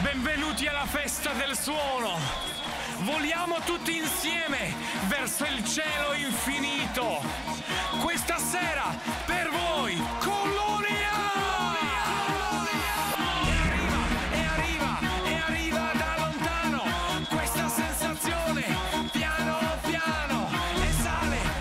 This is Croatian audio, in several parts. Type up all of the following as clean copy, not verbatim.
Benvenuti alla festa del suono. Voliamo tutti insieme verso il cielo infinito. Questa sera per voi Colonia! E arriva da lontano questa sensazione, piano piano,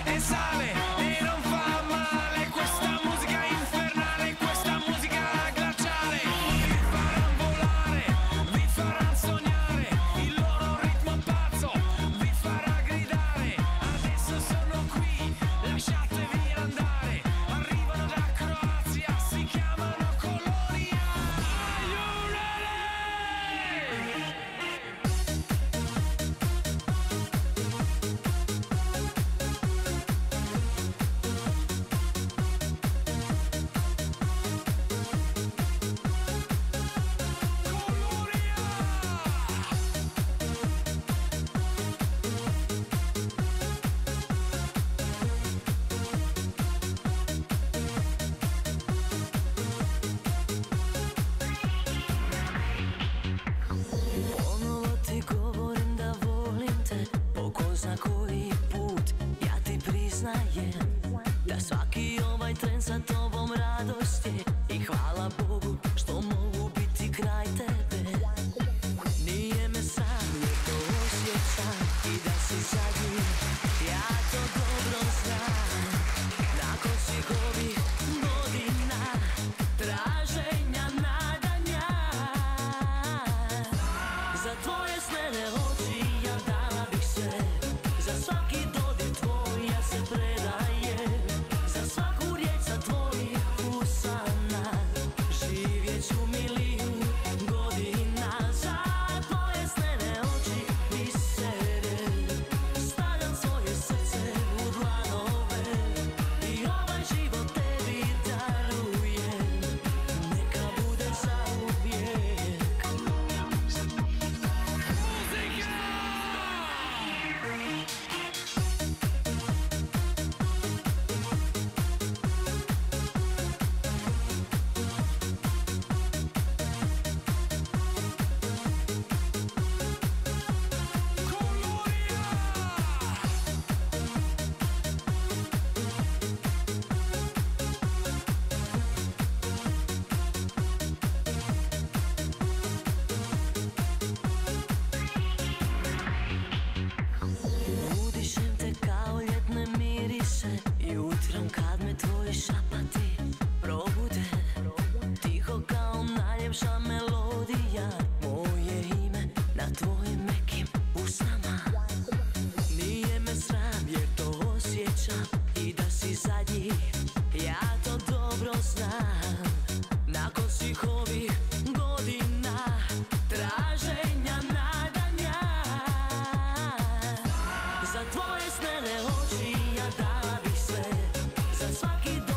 e sale e non fa male. Questa musica infernale, questa musica glaciale, vi faranno volare, vi faranno sognare, il loro ritmo pazzo vi farà gridare. Adesso sono qui, lasciatevi andare, arrivano da Croazia, si chiamano Colonia. Are you ready? Ponovo ti govorim da volim te, po ko zna koji put ja ti priznajem da svaki ovaj tren sa tobom radost je. I hvala Bogu što mogu biti kraj tebe. Nije me sram jer to osjećam i da si zadnji, ja to dobro znam. Nakon svih ovih godina traženja, nadanja, za tvoje snene oči ja dala bih sve, za svaki dodir tvoj ja se predajem, za svaku riječ sa tvojih usana živjet ću milijun godina. Za tvoje snene oči bisere stavljam svoje srce u dlanove i ovaj život tebi darujem, neka bude zauvijek. Udišem te kao ljetne mirise, jutrom kad me tvoji šapati probude, tiho kao najljepša melodija, moje ime na tvojim mekim usnama. Nije me sram jer to osjećam i da si zadnji, ja to dobro znam. Nakon svih ovih godina traženja, nadanja, za tvoje snene oči ja dala bih sve, za svaki dan